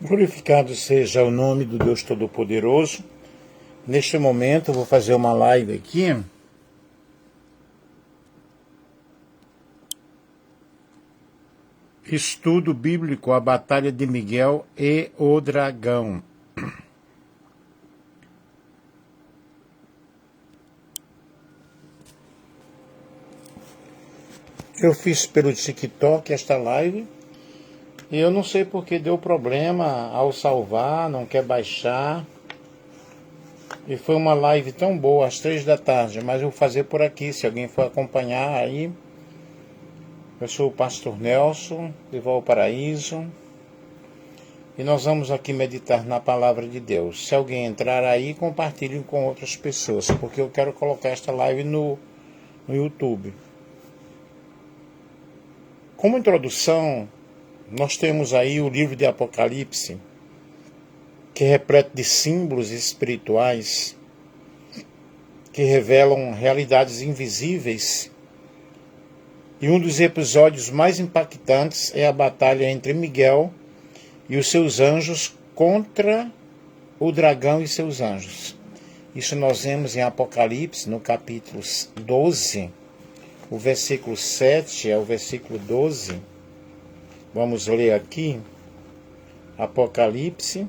Glorificado seja o nome do Deus Todo-Poderoso. Neste momento eu vou fazer uma live aqui. Estudo bíblico, a Batalha de Miguel e o Dragão. Eu fiz pelo TikTok esta live e eu não sei porque deu problema ao salvar, não quer baixar. E foi uma live tão boa, às 3 da tarde, mas eu vou fazer por aqui, se alguém for acompanhar aí. Eu sou o pastor Nelson, de Valparaíso, e nós vamos aqui meditar na palavra de Deus. Se alguém entrar aí, compartilhe com outras pessoas, porque eu quero colocar esta live no YouTube. Como introdução, nós temos aí o livro de Apocalipse, que é repleto de símbolos espirituais que revelam realidades invisíveis. E um dos episódios mais impactantes é a batalha entre Miguel e os seus anjos contra o dragão e seus anjos. Isso nós vemos em Apocalipse, no capítulo 12, o versículo 7 ao versículo 12. Vamos ler aqui, Apocalipse,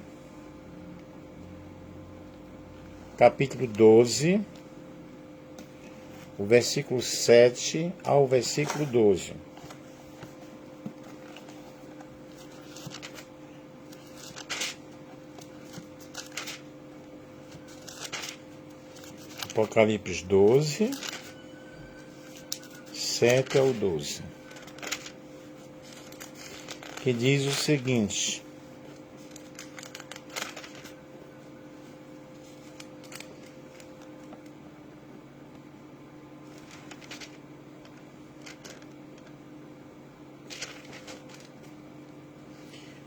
capítulo 12, o versículo 7 ao versículo 12. Apocalipse 12, 7 ao 12. Que diz o seguinte: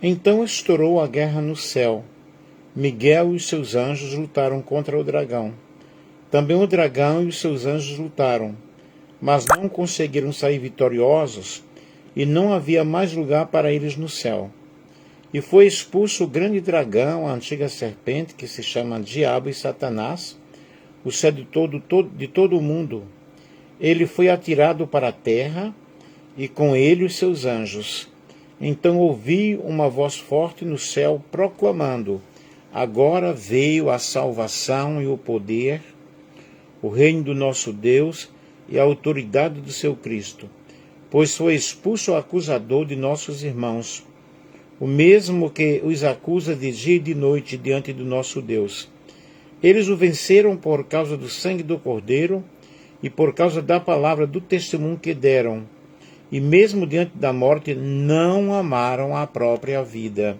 Então estourou a guerra no céu. Miguel e os seus anjos lutaram contra o dragão. Também o dragão e os seus anjos lutaram, mas não conseguiram sair vitoriosos, e não havia mais lugar para eles no céu. E foi expulso o grande dragão, a antiga serpente, que se chama Diabo e Satanás, o sedutor de todo o mundo. Ele foi atirado para a terra, e com ele os seus anjos. Então ouvi uma voz forte no céu proclamando: Agora veio a salvação e o poder, o reino do nosso Deus e a autoridade do seu Cristo, pois foi expulso o acusador de nossos irmãos, o mesmo que os acusa de dia e de noite diante do nosso Deus. Eles o venceram por causa do sangue do Cordeiro e por causa da palavra do testemunho que deram, e mesmo diante da morte não amaram a própria vida.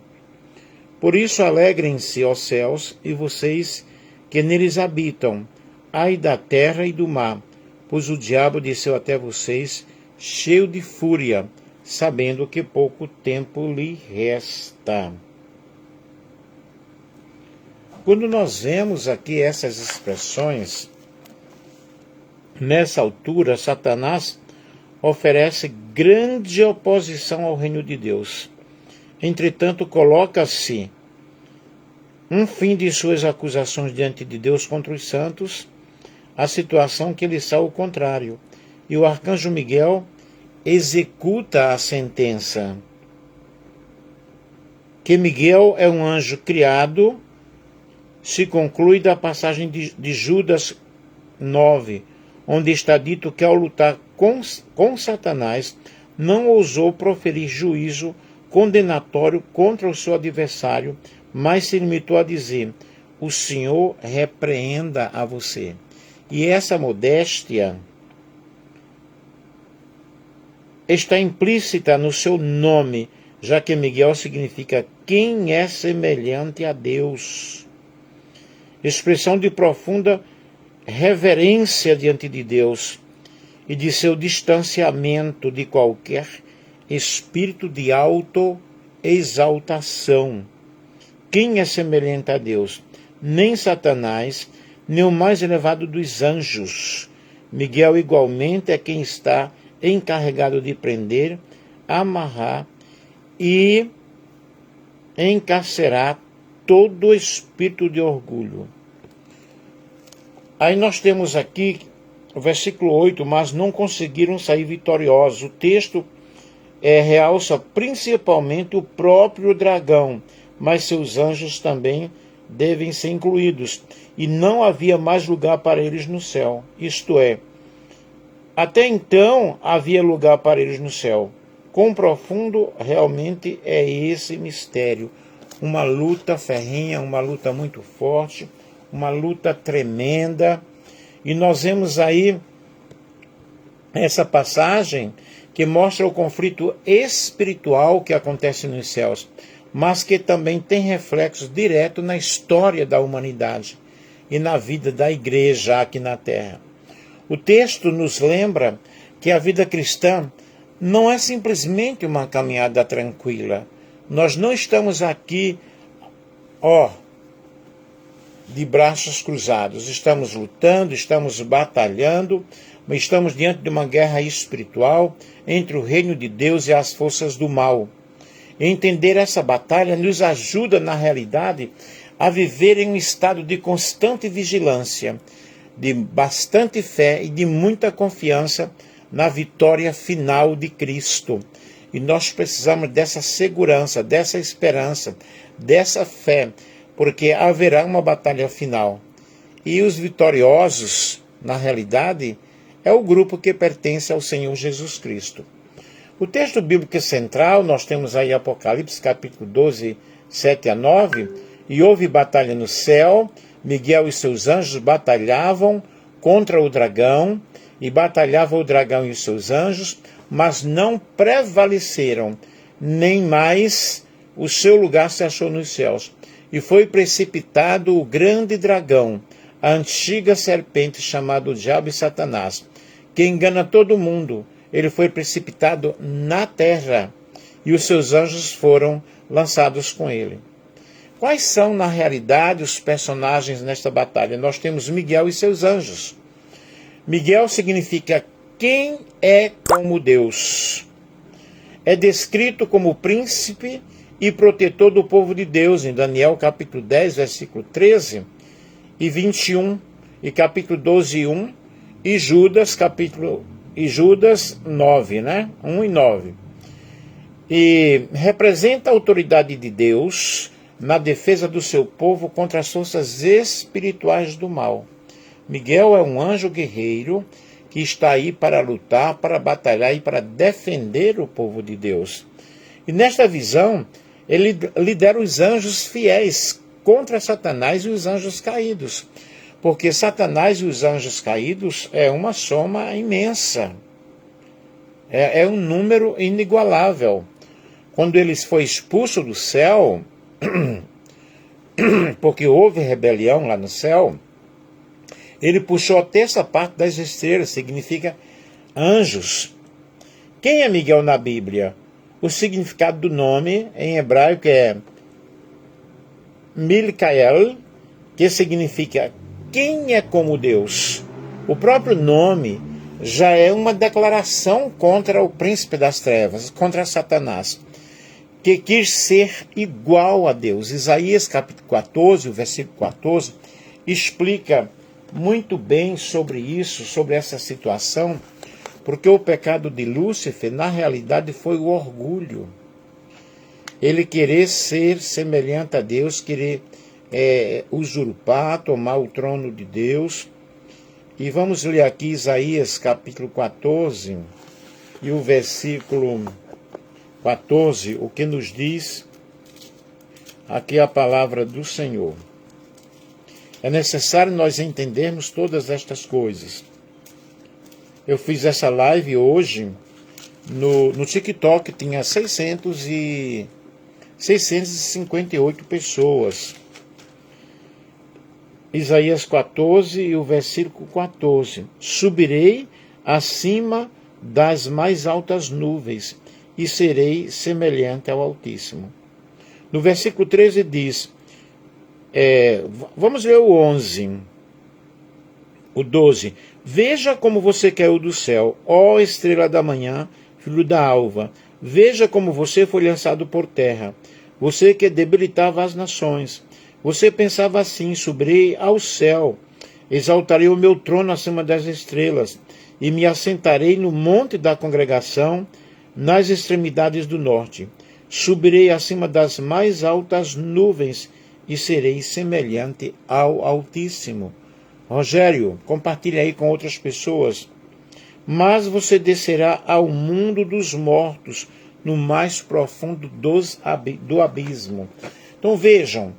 Por isso alegrem-se, ó céus, e vocês que neles habitam, ai da terra e do mar, pois o diabo desceu até vocês, cheio de fúria, sabendo que pouco tempo lhe resta. Quando nós vemos aqui essas expressões, nessa altura, Satanás oferece grande oposição ao reino de Deus. Entretanto, coloca-se um fim de suas acusações diante de Deus contra os santos, a situação que lhe está ao contrário, e o arcanjo Miguel executa a sentença. Que Miguel é um anjo criado se conclui da passagem de Judas 9, onde está dito que ao lutar com Satanás, não ousou proferir juízo condenatório contra o seu adversário, mas se limitou a dizer: o Senhor repreenda a você. E essa modéstia está implícita no seu nome, já que Miguel significa quem é semelhante a Deus. Expressão de profunda reverência diante de Deus e de seu distanciamento de qualquer espírito de autoexaltação. Quem é semelhante a Deus? Nem Satanás, nem o mais elevado dos anjos. Miguel igualmente é quem está encarregado de prender, amarrar e encarcerar todo espírito de orgulho. Aí nós temos aqui o versículo 8, mas não conseguiram sair vitoriosos. O texto realça principalmente o próprio dragão, mas seus anjos também devem ser incluídos. E não havia mais lugar para eles no céu. Isto é, até então havia lugar para eles no céu. Quão profundo realmente é esse mistério? Uma luta ferrenha, uma luta muito forte, uma luta tremenda. E nós vemos aí essa passagem que mostra o conflito espiritual que acontece nos céus, mas que também tem reflexos diretos na história da humanidade e na vida da igreja aqui na Terra. O texto nos lembra que a vida cristã não é simplesmente uma caminhada tranquila. Nós não estamos aqui, de braços cruzados. Estamos lutando, estamos batalhando, mas estamos diante de uma guerra espiritual entre o reino de Deus e as forças do mal. Entender essa batalha nos ajuda, na realidade, a viver em um estado de constante vigilância, de bastante fé e de muita confiança na vitória final de Cristo. E nós precisamos dessa segurança, dessa esperança, dessa fé, porque haverá uma batalha final. E os vitoriosos, na realidade, é o grupo que pertence ao Senhor Jesus Cristo. O texto bíblico central, nós temos aí Apocalipse, capítulo 12, 7 a 9, e houve batalha no céu, Miguel e seus anjos batalhavam contra o dragão, e batalhava o dragão e os seus anjos, mas não prevaleceram, nem mais o seu lugar se achou nos céus. E foi precipitado o grande dragão, a antiga serpente chamada o Diabo e Satanás, que engana todo mundo. Ele foi precipitado na terra, e os seus anjos foram lançados com ele. Quais são, na realidade, os personagens nesta batalha? Nós temos Miguel e seus anjos. Miguel significa quem é como Deus. É descrito como príncipe e protetor do povo de Deus, em Daniel capítulo 10, versículo 13 e 21, e capítulo 12, 1, e Judas 9, 1 e 9. E representa a autoridade de Deus na defesa do seu povo contra as forças espirituais do mal. Miguel é um anjo guerreiro que está aí para lutar, para batalhar e para defender o povo de Deus. E nesta visão, ele lidera os anjos fiéis contra Satanás e os anjos caídos. Porque Satanás e os anjos caídos é uma soma imensa. É um número inigualável. Quando ele foi expulso do céu, porque houve rebelião lá no céu, ele puxou a terça parte das estrelas, significa anjos. Quem é Miguel na Bíblia? O significado do nome em hebraico é Milcael, que significa quem é como Deus. O próprio nome já é uma declaração contra o príncipe das trevas, contra Satanás, que quis ser igual a Deus. Isaías capítulo 14, o versículo 14, explica muito bem sobre isso, sobre essa situação, porque o pecado de Lúcifer, na realidade, foi o orgulho. Ele querer ser semelhante a Deus, querer usurpar, tomar o trono de Deus. E vamos ler aqui Isaías capítulo 14, e o versículo 14, o que nos diz aqui a palavra do Senhor. É necessário nós entendermos todas estas coisas. Eu fiz essa live hoje no TikTok, tinha 658 pessoas. Isaías 14 e o versículo 14. Subirei acima das mais altas nuvens e serei semelhante ao Altíssimo. No versículo 13 diz, vamos ler o 11, o 12. Veja como você caiu do céu, ó estrela da manhã, filho da alva. Veja como você foi lançado por terra. você que debilitava as nações. Você pensava assim: subirei ao céu, exaltarei o meu trono acima das estrelas, e me assentarei no monte da congregação, nas extremidades do norte. Subirei acima das mais altas nuvens, e serei semelhante ao Altíssimo. Rogério, compartilhe aí com outras pessoas. Mas você descerá ao mundo dos mortos, no mais profundo do abismo. Então vejam,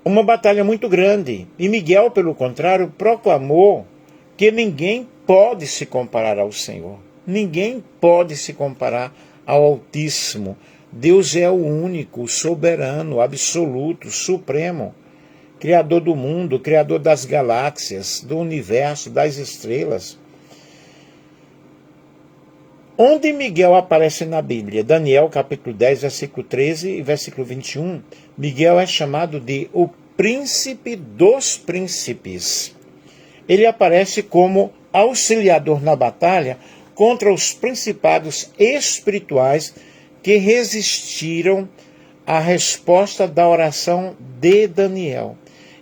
uma batalha muito grande. E Miguel, pelo contrário, proclamou que ninguém pode se comparar ao Senhor. Ninguém pode se comparar ao Altíssimo. Deus é o único, soberano, absoluto, supremo, Criador do mundo, Criador das galáxias, do universo, das estrelas. Onde Miguel aparece na Bíblia? Daniel capítulo 10, versículo 13 e versículo 21. Miguel é chamado de o príncipe dos príncipes. Ele aparece como auxiliador na batalha contra os principados espirituais que resistiram à resposta da oração de Daniel.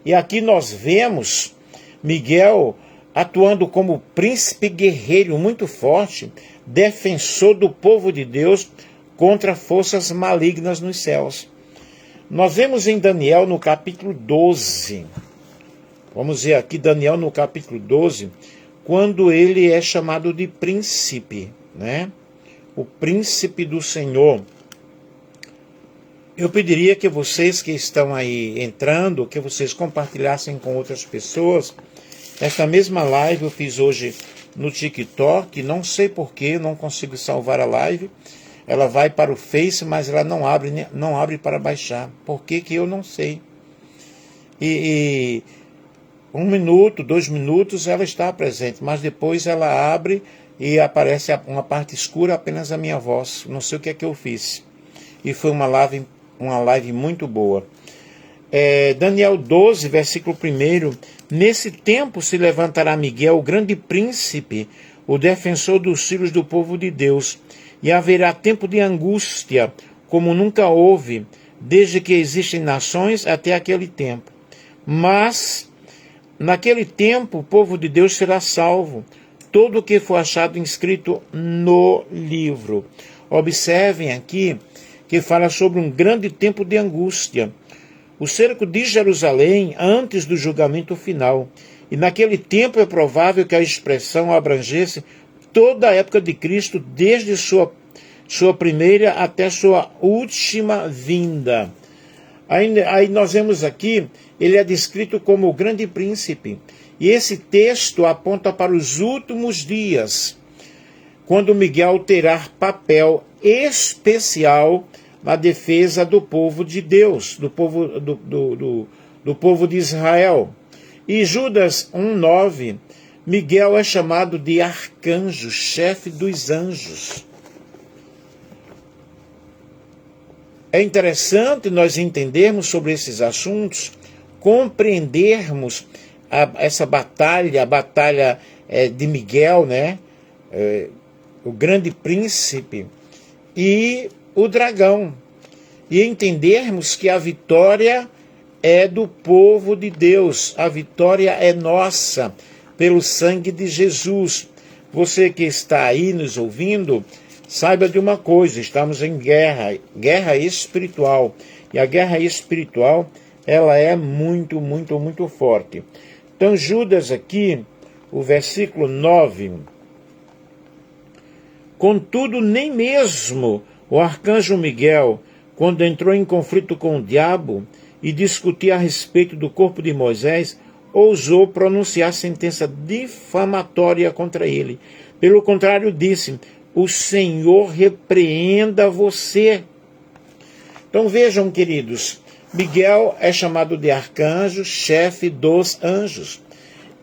E aqui nós vemos Miguel atuando como príncipe guerreiro muito forte, defensor do povo de Deus contra forças malignas nos céus. Nós vemos em Daniel no capítulo 12, vamos ver aqui Daniel no capítulo 12, quando ele é chamado de príncipe, né? O príncipe do Senhor. Eu pediria que vocês que estão aí entrando, que vocês compartilhassem com outras pessoas. Esta mesma live eu fiz hoje no TikTok, não sei porquê, não consigo salvar a live. Ela vai para o Face, mas ela não abre para baixar. Por que que eu não sei? E 1 minuto, 2 minutos ela está presente, mas depois ela abre e aparece uma parte escura, apenas a minha voz. Não sei o que é que eu fiz. E foi uma live muito boa. Daniel 12, versículo 1. Nesse tempo se levantará Miguel, o grande príncipe, o defensor dos filhos do povo de Deus, e haverá tempo de angústia, como nunca houve, desde que existem nações até aquele tempo. Mas, naquele tempo, o povo de Deus será salvo, todo o que for achado inscrito no livro. Observem aqui que fala sobre um grande tempo de angústia. O cerco de Jerusalém antes do julgamento final. E naquele tempo é provável que a expressão abrangesse toda a época de Cristo, desde sua primeira até sua última vinda. Aí nós vemos aqui, ele é descrito como o grande príncipe. E esse texto aponta para os últimos dias, quando Miguel terá papel especial na defesa do povo de Deus, do povo de Israel. E Judas 1,9, Miguel é chamado de arcanjo, chefe dos anjos. É interessante nós entendermos sobre esses assuntos, compreendermos essa batalha, a batalha de Miguel, né? O grande príncipe, e o dragão, e entendermos que a vitória é do povo de Deus, a vitória é nossa, pelo sangue de Jesus. Você que está aí nos ouvindo, saiba de uma coisa: estamos em guerra espiritual, e a guerra espiritual, ela é muito, muito, muito forte. Então Judas aqui, o versículo 9, contudo nem mesmo o arcanjo Miguel, quando entrou em conflito com o diabo e discutia a respeito do corpo de Moisés, ousou pronunciar sentença difamatória contra ele. Pelo contrário, disse: o Senhor repreenda você. Então vejam, queridos, Miguel é chamado de arcanjo, chefe dos anjos.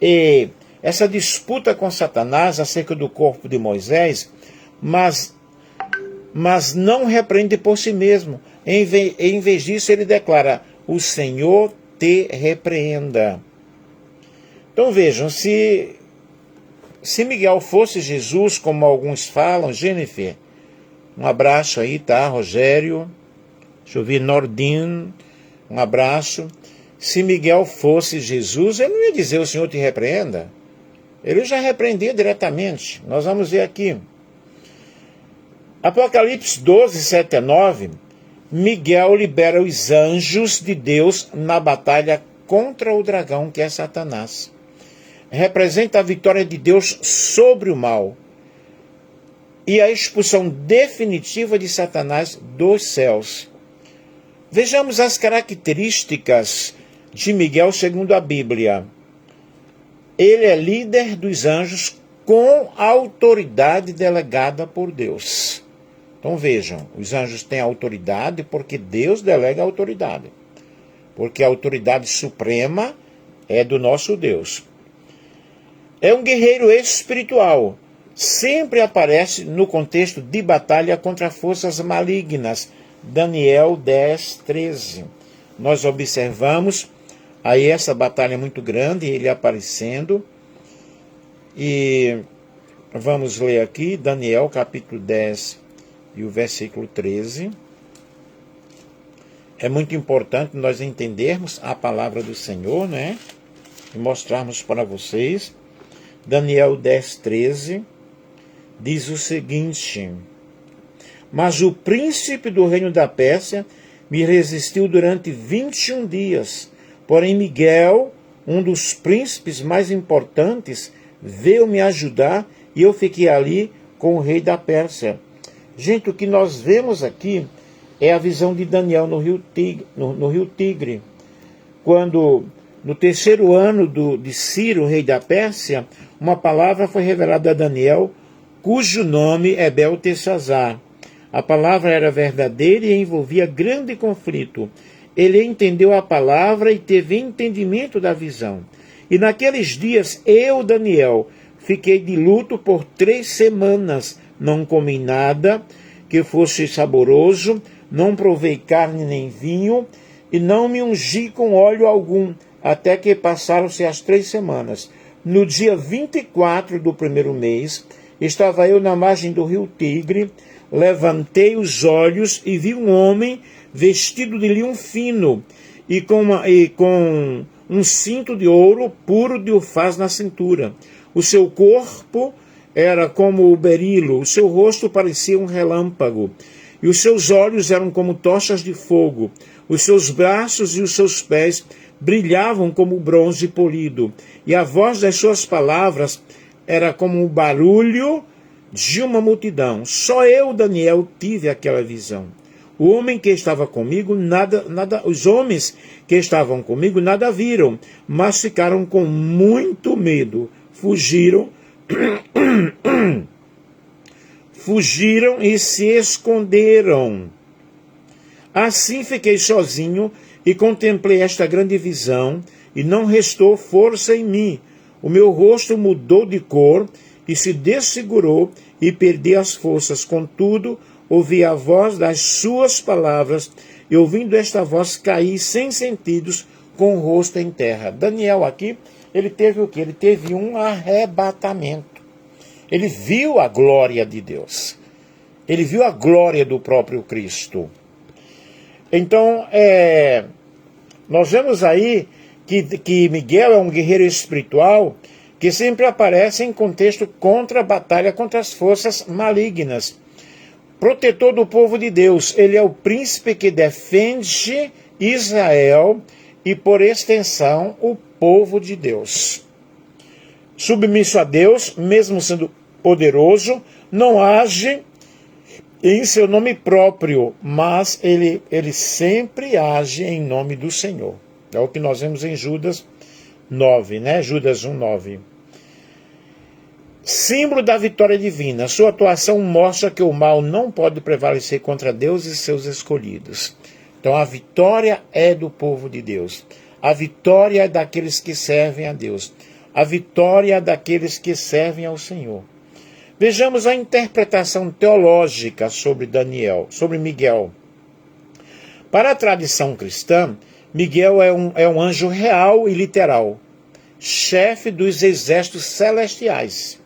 E essa disputa com Satanás acerca do corpo de Moisés, mas não repreende por si mesmo. Em vez disso, ele declara: o Senhor te repreenda. Então vejam, se Miguel fosse Jesus, como alguns falam, Jennifer, Um abraço aí, tá, Rogério? Deixa eu ver, Nordin, um abraço. Se Miguel fosse Jesus, ele não ia dizer o Senhor te repreenda. Ele já repreendia diretamente. Nós vamos ver aqui. Apocalipse 12, 7 a 9. Miguel libera os anjos de Deus na batalha contra o dragão, que é Satanás. Representa a vitória de Deus sobre o mal e a expulsão definitiva de Satanás dos céus. Vejamos as características de Miguel segundo a Bíblia. Ele é líder dos anjos com autoridade delegada por Deus. Então vejam, os anjos têm autoridade porque Deus delega a autoridade. Porque a autoridade suprema é do nosso Deus. É um guerreiro espiritual. Sempre aparece no contexto de batalha contra forças malignas. Daniel 10, 13. Nós observamos aí essa batalha muito grande, ele aparecendo. E vamos ler aqui Daniel capítulo 10 e o versículo 13. É muito importante nós entendermos a palavra do Senhor, né? E mostrarmos para vocês. Daniel 10, 13 diz o seguinte: mas o príncipe do reino da Pérsia me resistiu durante 21 dias. Porém Miguel, um dos príncipes mais importantes, veio me ajudar e eu fiquei ali com o rei da Pérsia. Gente, o que nós vemos aqui é a visão de Daniel no rio Tigre. Quando, no terceiro ano de Ciro, rei da Pérsia, uma palavra foi revelada a Daniel, cujo nome é Beltesazar. A palavra era verdadeira e envolvia grande conflito. Ele entendeu a palavra e teve entendimento da visão. E naqueles dias, eu, Daniel, fiquei de luto por 3 semanas. Não comi nada que fosse saboroso, não provei carne nem vinho, e não me ungi com óleo algum, até que passaram-se as 3 semanas. No dia 24 do primeiro mês, estava eu na margem do rio Tigre, levantei os olhos e vi um homem vestido de linho fino e com um cinto de ouro puro de ufaz na cintura. O seu corpo era como o berilo, o seu rosto parecia um relâmpago, e os seus olhos eram como tochas de fogo. Os seus braços e os seus pés brilhavam como bronze polido, e a voz das suas palavras era como o barulho de uma multidão. Só eu, Daniel, tive aquela visão. O homem que estava comigo, os homens que estavam comigo nada viram, mas ficaram com muito medo. Fugiram e se esconderam. Assim fiquei sozinho e contemplei esta grande visão, e não restou força em mim. O meu rosto mudou de cor e se desfigurou, e perdi as forças. Contudo, ouvi a voz das suas palavras, e ouvindo esta voz, caí sem sentidos, com o rosto em terra. Daniel aqui, ele teve o quê? Ele teve um arrebatamento. Ele viu a glória de Deus. Ele viu a glória do próprio Cristo. Então, nós vemos aí que Miguel é um guerreiro espiritual que sempre aparece em contexto contra a batalha contra as forças malignas. Protetor do povo de Deus, ele é o príncipe que defende Israel e, por extensão, o povo de Deus. Submisso a Deus, mesmo sendo poderoso, não age em seu nome próprio, mas ele sempre age em nome do Senhor. É o que nós vemos em Judas 9, né? Judas 1, 9. Símbolo da vitória divina. Sua atuação mostra que o mal não pode prevalecer contra Deus e seus escolhidos. Então a vitória é do povo de Deus. A vitória é daqueles que servem a Deus. A vitória é daqueles que servem ao Senhor. Vejamos a interpretação teológica sobre Miguel. Para a tradição cristã, Miguel é um anjo real e literal, chefe dos exércitos celestiais.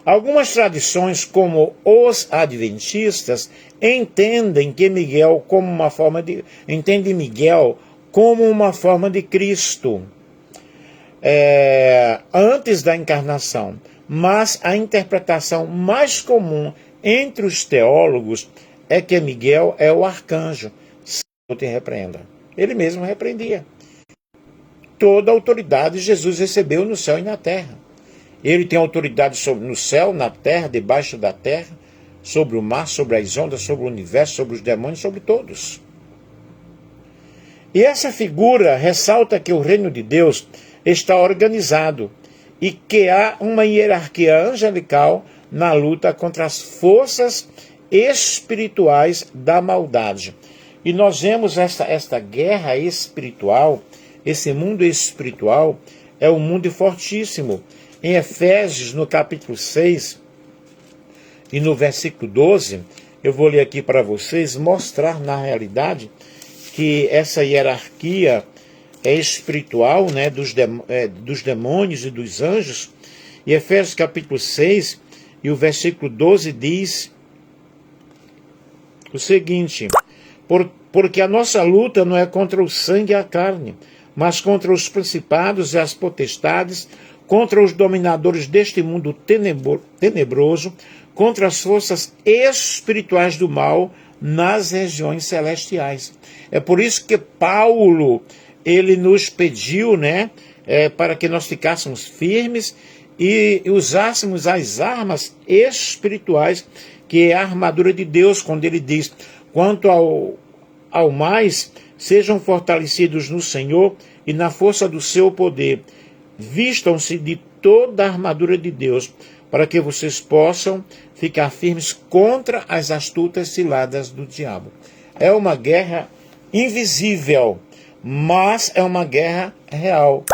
Algumas tradições, como os adventistas, entendem Miguel como uma forma de Cristo, antes da encarnação. Mas a interpretação mais comum entre os teólogos é que Miguel é o arcanjo. Senhor te repreenda. Ele mesmo repreendia. Toda a autoridade Jesus recebeu no céu e na terra. Ele tem autoridade no céu, na terra, debaixo da terra, sobre o mar, sobre as ondas, sobre o universo, sobre os demônios, sobre todos. E essa figura ressalta que o reino de Deus está organizado e que há uma hierarquia angelical na luta contra as forças espirituais da maldade. E nós vemos esta guerra espiritual, esse mundo espiritual, é um mundo fortíssimo. Em Efésios, no capítulo 6 e no versículo 12, eu vou ler aqui para vocês, mostrar na realidade que essa hierarquia espiritual, né, dos demônios e dos anjos. E Efésios capítulo 6 e o versículo 12 diz o seguinte: porque a nossa luta não é contra o sangue e a carne, mas contra os principados e as potestades, contra os dominadores deste mundo tenebroso, contra as forças espirituais do mal nas regiões celestiais. É por isso que Paulo, ele nos pediu, né, para que nós ficássemos firmes e usássemos as armas espirituais, que é a armadura de Deus, quando ele diz: quanto ao mais, sejam fortalecidos no Senhor e na força do seu poder. Vistam-se de toda a armadura de Deus, para que vocês possam ficar firmes contra as astutas ciladas do diabo. É uma guerra invisível, mas é uma guerra real,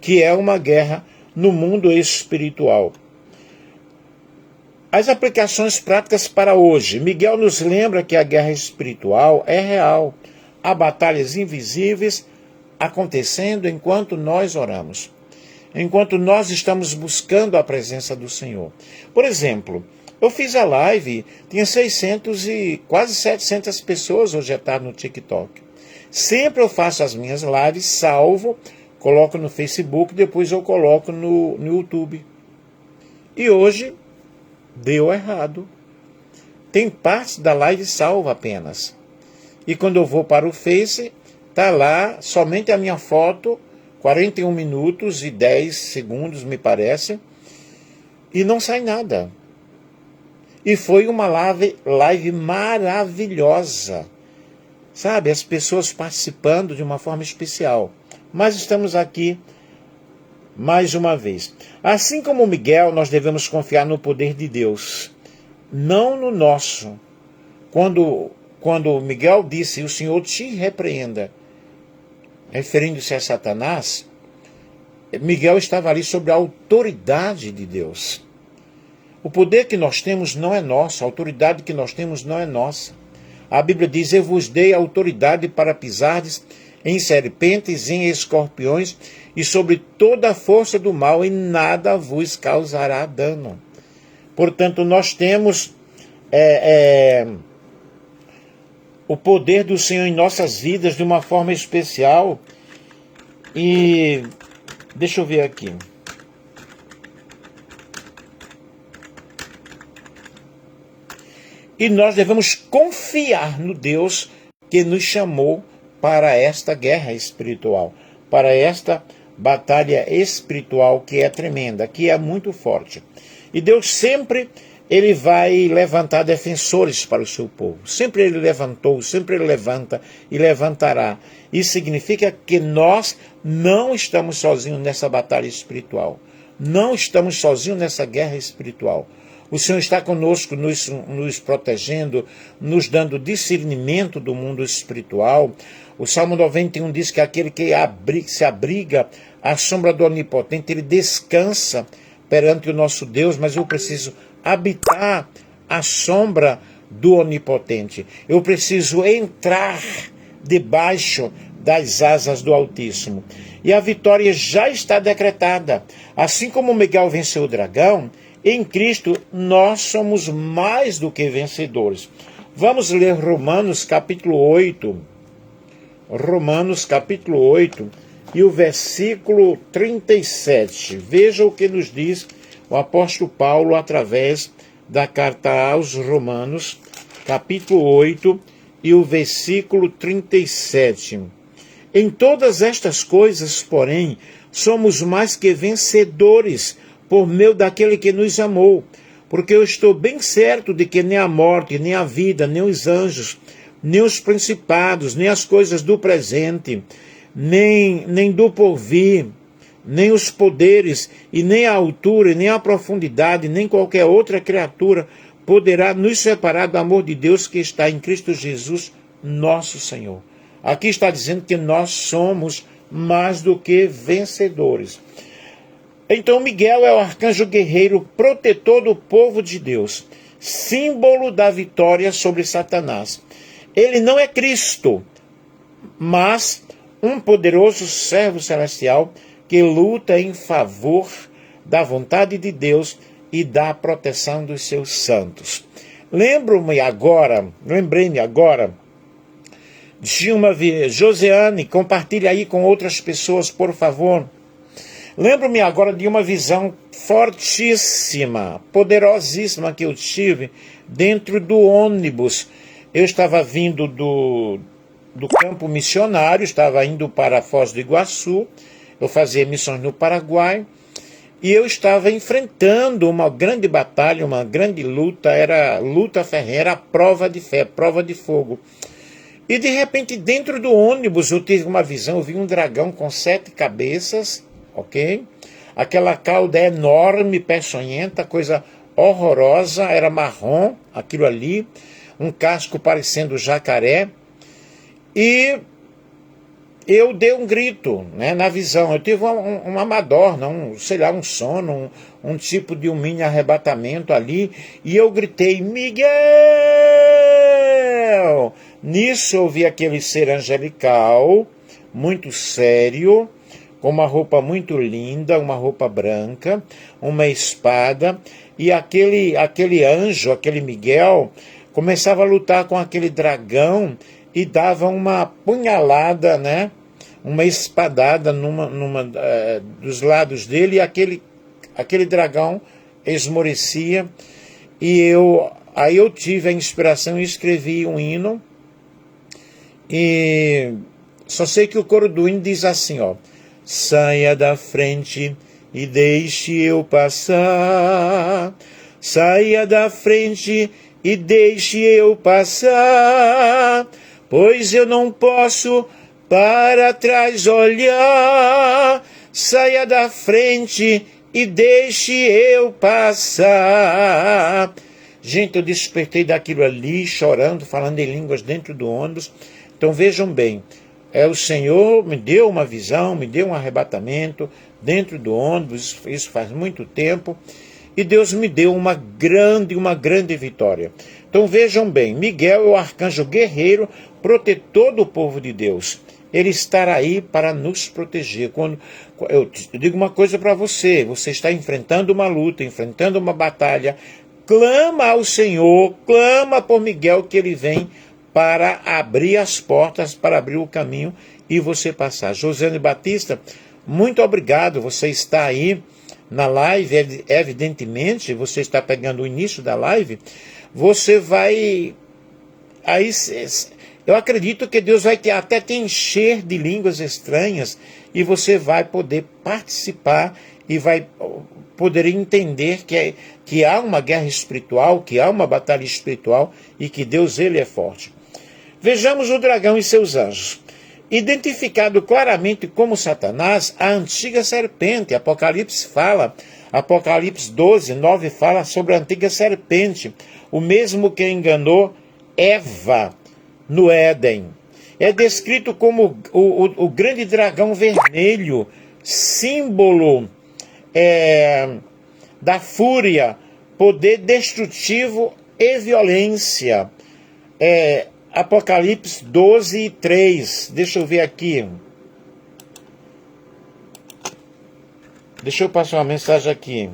que é uma guerra no mundo espiritual. As aplicações práticas para hoje. Miguel nos lembra que a guerra espiritual é real. Há batalhas invisíveis acontecendo enquanto nós oramos, enquanto nós estamos buscando a presença do Senhor. Por exemplo, eu fiz a live, tinha 600 e quase 700 pessoas hoje à tarde no TikTok. Sempre eu faço as minhas lives, salvo, coloco no Facebook, depois eu coloco no YouTube. E hoje deu errado. Tem parte da live salva apenas. E quando eu vou para o Face, está lá somente a minha foto, 41 minutos e 10 segundos, me parece, e não sai nada. E foi uma live maravilhosa. Sabe, as pessoas participando de uma forma especial. Mas estamos aqui mais uma vez. Assim como Miguel, nós devemos confiar no poder de Deus, não no nosso. Quando Miguel disse: o Senhor te repreenda, referindo-se a Satanás, Miguel estava ali sob a autoridade de Deus. O poder que nós temos não é nosso, a autoridade que nós temos não é nossa. A Bíblia diz: eu vos dei autoridade para pisardes em serpentes, em escorpiões e sobre toda a força do mal, e nada vos causará dano. Portanto, nós temos o poder do Senhor em nossas vidas de uma forma especial. E deixa eu ver aqui. E nós devemos confiar no Deus que nos chamou para esta guerra espiritual, para esta batalha espiritual que é tremenda, que é muito forte. E Deus sempre, ele vai levantar defensores para o seu povo. Sempre ele levantou, sempre ele levanta e levantará. Isso significa que nós não estamos sozinhos nessa batalha espiritual. Não estamos sozinhos nessa guerra espiritual. O Senhor está conosco, nos protegendo, nos dando discernimento do mundo espiritual. O Salmo 91 diz que aquele que se abriga à sombra do Onipotente, ele descansa perante o nosso Deus, mas eu preciso habitar à sombra do Onipotente. Eu preciso entrar debaixo das asas do Altíssimo. E a vitória já está decretada. Assim como Miguel venceu o dragão, Em Cristo nós somos mais do que vencedores. Vamos ler Romanos capítulo 8. Romanos capítulo 8 e o versículo 37. Veja o que nos diz o apóstolo Paulo através da carta aos Romanos, capítulo 8 e o versículo 37. Em todas estas coisas, porém, somos mais que vencedores por meio daquele que nos amou, porque eu estou bem certo de que nem a morte, nem a vida, nem os anjos, nem os principados, nem as coisas do presente, nem do porvir, nem os poderes, e nem a altura, e nem a profundidade, nem qualquer outra criatura poderá nos separar do amor de Deus que está em Cristo Jesus, nosso Senhor. Aqui está dizendo que nós somos mais do que vencedores. Então Miguel é o arcanjo guerreiro, protetor do povo de Deus, símbolo da vitória sobre Satanás. Ele não é Cristo, mas um poderoso servo celestial que luta em favor da vontade de Deus e da proteção dos seus santos. Lembrei-me agora de uma vez, Josiane, compartilhe aí com outras pessoas, por favor. Lembro-me agora de uma visão fortíssima, poderosíssima que eu tive dentro do ônibus. Eu estava vindo do campo missionário, estava indo para Foz do Iguaçu, eu fazia missões no Paraguai, e eu estava enfrentando uma grande batalha, uma grande luta, era luta ferrenha, prova de fé, prova de fogo. E de repente dentro do ônibus eu tive uma visão, eu vi um dragão com 7 cabeças, ok? Aquela cauda enorme, peçonhenta, coisa horrorosa, era marrom, aquilo ali, um casco parecendo jacaré, e eu dei um grito, né, na visão. Eu tive uma madorna, um sono, um tipo de um mini arrebatamento ali, e eu gritei, Miguel! Nisso eu vi aquele ser angelical, muito sério, com uma roupa muito linda, uma roupa branca, uma espada, e aquele anjo, aquele Miguel, começava a lutar com aquele dragão e dava uma punhalada, né? Uma espadada numa dos lados dele, e aquele dragão esmorecia. E aí eu tive a inspiração e escrevi um hino. E só sei que o coro do hino diz assim, ó: saia da frente e deixe eu passar. Saia da frente e deixe eu passar, pois eu não posso para trás olhar. Saia da frente e deixe eu passar. Gente, eu despertei daquilo ali, chorando, falando em línguas dentro do ônibus. Então vejam bem, o Senhor me deu uma visão, me deu um arrebatamento dentro do ônibus, isso faz muito tempo, e Deus me deu uma grande vitória. Então vejam bem, Miguel é o arcanjo guerreiro, protetor do povo de Deus. Ele estará aí para nos proteger. Quando eu digo uma coisa para você, você está enfrentando uma luta, enfrentando uma batalha, clama ao Senhor, clama por Miguel que ele vem para abrir as portas, para abrir o caminho e você passar. Josiane Batista, muito obrigado, você está aí na live, evidentemente, você está pegando o início da live, você vai, aí eu acredito que Deus vai até te encher de línguas estranhas e você vai poder participar e vai poder entender que há uma guerra espiritual, que há uma batalha espiritual e que Deus, ele é forte. Vejamos o dragão e seus anjos. Identificado claramente como Satanás, a antiga serpente, Apocalipse 12, 9 fala sobre a antiga serpente, o mesmo que enganou Eva no Éden. É descrito como o grande dragão vermelho, símbolo da fúria, poder destrutivo e violência. Apocalipse 12, 3. Deixa eu ver aqui. Deixa eu passar uma mensagem aqui.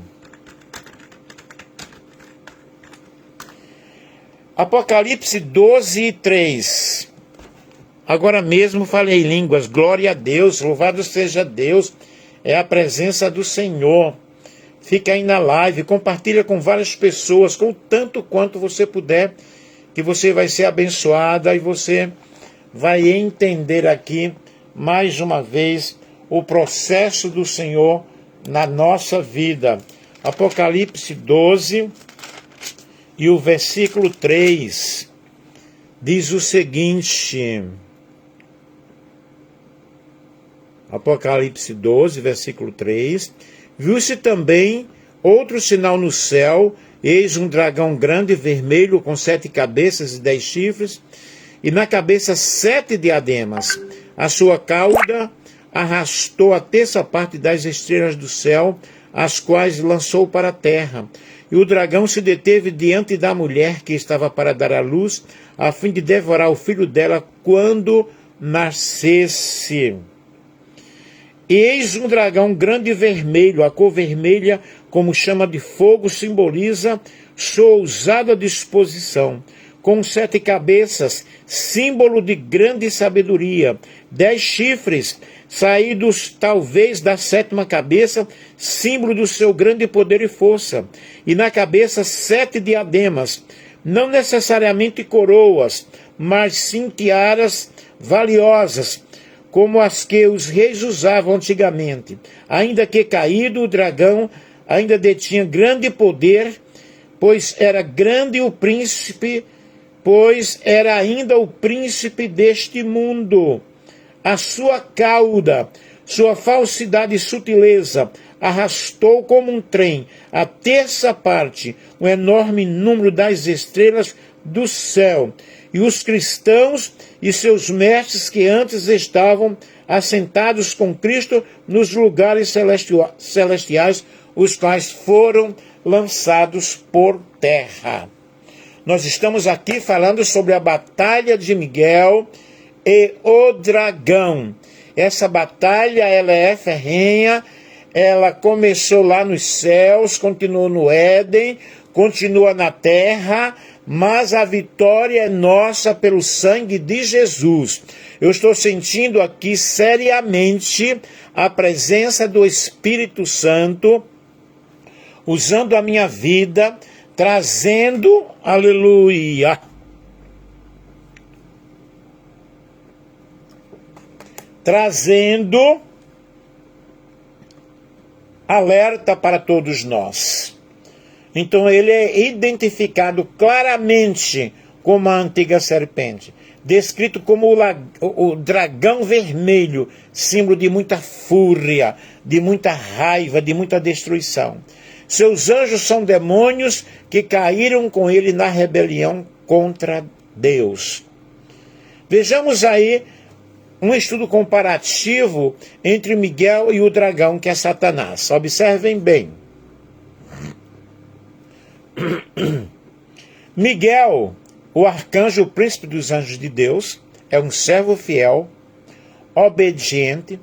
Apocalipse 12, 3. Agora mesmo falei línguas, glória a Deus, louvado seja Deus, é a presença do Senhor. Fica aí na live, compartilha com várias pessoas, com tanto quanto você puder, que você vai ser abençoada e você vai entender aqui, mais uma vez, o processo do Senhor na nossa vida. Apocalipse 12 e o versículo 3 diz o seguinte... Apocalipse 12, versículo 3. Viu-se também outro sinal no céu, eis um dragão grande, vermelho, com 7 cabeças e 10 chifres, e na cabeça 7 diademas. A sua cauda arrastou a terça parte das estrelas do céu, as quais lançou para a terra. E o dragão se deteve diante da mulher que estava para dar à luz, a fim de devorar o filho dela quando nascesse. Eis um dragão grande e vermelho, a cor vermelha, como chama de fogo, simboliza sua ousada disposição, com 7 cabeças, símbolo de grande sabedoria, 10 chifres, saídos talvez da 7ª cabeça, símbolo do seu grande poder e força, e na cabeça 7 diademas, não necessariamente coroas, mas sim tiaras valiosas, como as que os reis usavam antigamente. Ainda que caído, o dragão ainda detinha grande poder, pois era grande o príncipe, pois era ainda o príncipe deste mundo. A sua cauda, sua falsidade e sutileza, arrastou como um trem a terça parte, um enorme número das estrelas do céu, e os cristãos e seus mestres que antes estavam assentados com Cristo nos lugares celestiais, os quais foram lançados por terra. Nós estamos aqui falando sobre a batalha de Miguel e o dragão. Essa batalha, ela é ferrenha, ela começou lá nos céus, continuou no Éden, continua na terra, mas a vitória é nossa pelo sangue de Jesus. Eu estou sentindo aqui seriamente a presença do Espírito Santo, usando a minha vida, trazendo, aleluia, trazendo alerta para todos nós. Então ele é identificado claramente como a antiga serpente, descrito como o dragão vermelho, símbolo de muita fúria, de muita raiva, de muita destruição. Seus anjos são demônios que caíram com ele na rebelião contra Deus. Vejamos aí um estudo comparativo entre Miguel e o dragão, que é Satanás. Observem bem. Miguel, o arcanjo, o príncipe dos anjos de Deus, é um servo fiel, obediente,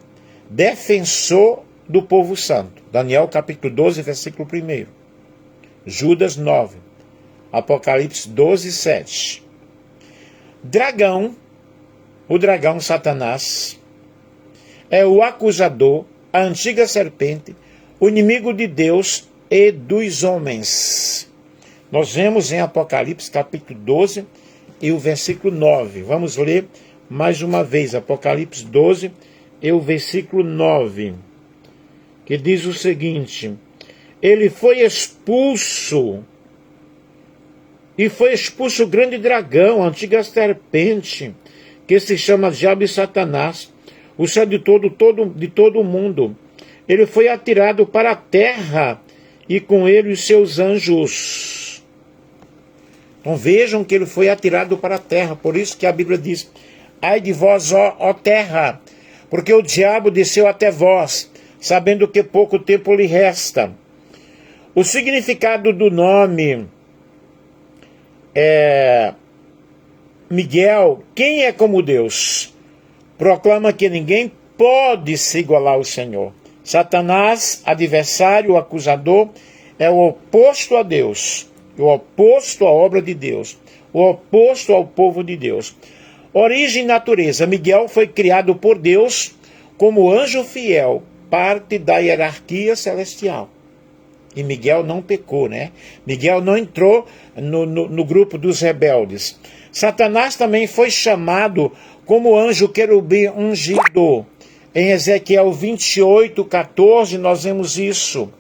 defensor do povo santo. Daniel capítulo 12, versículo 1. Judas 9. Apocalipse 12, 7. Dragão, o dragão Satanás, é o acusador, a antiga serpente, o inimigo de Deus e dos homens. Nós vemos em Apocalipse capítulo 12 e o versículo 9. Vamos ler mais uma vez, Apocalipse 12 e o versículo 9, que diz o seguinte: ele foi expulso, e foi expulso o grande dragão, a antiga serpente, que se chama Diabo e Satanás, o céu de todo o mundo. Ele foi atirado para a terra, e com ele os seus anjos. Então vejam que ele foi atirado para a terra. Por isso que a Bíblia diz: ai de vós, ó terra, porque o diabo desceu até vós, sabendo que pouco tempo lhe resta. O significado do nome é Miguel, quem é como Deus, proclama que ninguém pode se igualar ao Senhor. Satanás, adversário, acusador, é o oposto a Deus, o oposto à obra de Deus, o oposto ao povo de Deus. Origem e natureza. Miguel foi criado por Deus como anjo fiel, parte da hierarquia celestial. E Miguel não pecou, né? Miguel não entrou no grupo dos rebeldes. Satanás também foi chamado como anjo querubim ungido. Em Ezequiel 28:14 nós vemos isso.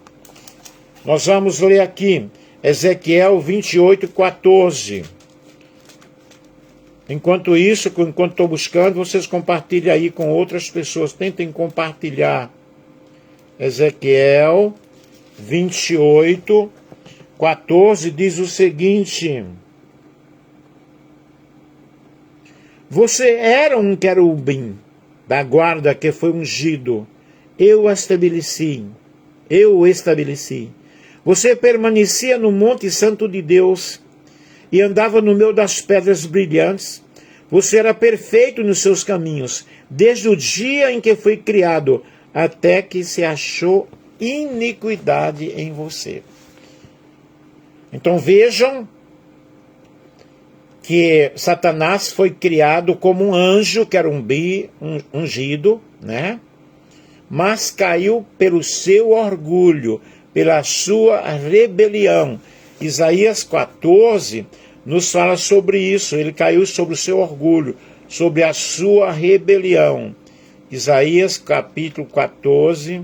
Nós vamos ler aqui, Ezequiel 28:14. Enquanto isso, enquanto estou buscando, vocês compartilhem aí com outras pessoas. Tentem compartilhar. Ezequiel 28:14 diz o seguinte: Você era um querubim da guarda que foi ungido. Eu o estabeleci. Você permanecia no Monte Santo de Deus e andava no meio das pedras brilhantes. Você era perfeito nos seus caminhos, desde o dia em que foi criado, até que se achou iniquidade em você. Então vejam que Satanás foi criado como um anjo, que era um ungido, né? Mas caiu pelo seu orgulho, pela sua rebelião. Isaías 14 nos fala sobre isso. Ele caiu sobre o seu orgulho, sobre a sua rebelião. Isaías capítulo 14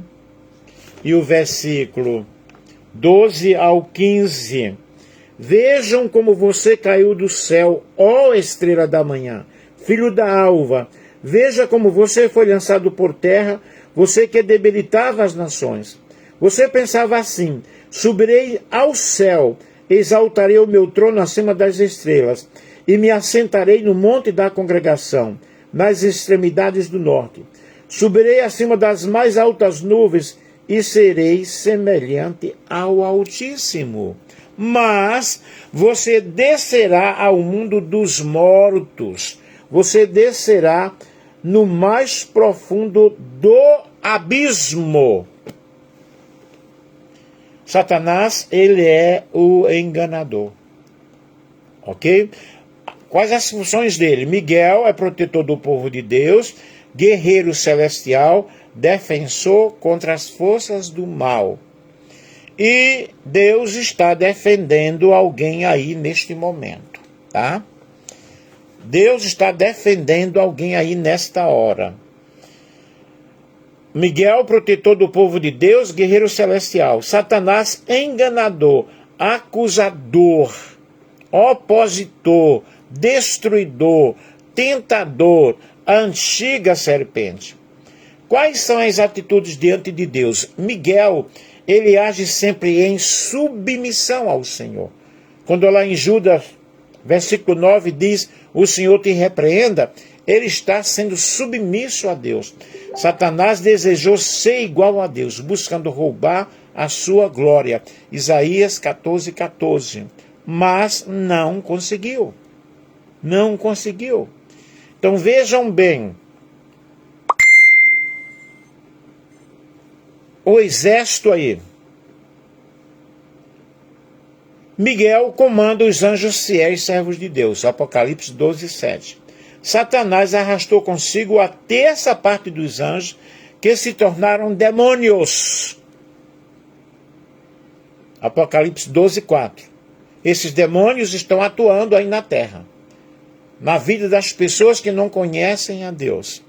e o versículo 12 ao 15. Vejam como você caiu do céu, ó estrela da manhã, filho da alva. Veja como você foi lançado por terra, você que debilitava as nações. Você pensava assim: subirei ao céu, exaltarei o meu trono acima das estrelas, e me assentarei no monte da congregação, nas extremidades do norte. Subirei acima das mais altas nuvens, e serei semelhante ao Altíssimo. Mas você descerá ao mundo dos mortos. Você descerá no mais profundo do abismo. Satanás, ele é o enganador. Ok? Quais as funções dele? Miguel é protetor do povo de Deus, guerreiro celestial, defensor contra as forças do mal. E Deus está defendendo alguém aí neste momento, tá? Deus está defendendo alguém aí nesta hora. Miguel, protetor do povo de Deus, guerreiro celestial. Satanás, enganador, acusador, opositor, destruidor, tentador, a antiga serpente. Quais são as atitudes diante de Deus? Miguel, ele age sempre em submissão ao Senhor. Quando lá em Judas, versículo 9, diz: o Senhor te repreenda, ele está sendo submisso a Deus. Satanás desejou ser igual a Deus, buscando roubar a sua glória. Isaías 14:14. Mas não conseguiu. Não conseguiu. Então vejam bem. O exército aí. Miguel comanda os anjos fiéis servos de Deus. Apocalipse 12:7. Satanás arrastou consigo a terça parte dos anjos, que se tornaram demônios. Apocalipse 12:4. Esses demônios estão atuando aí na terra, na vida das pessoas que não conhecem a Deus.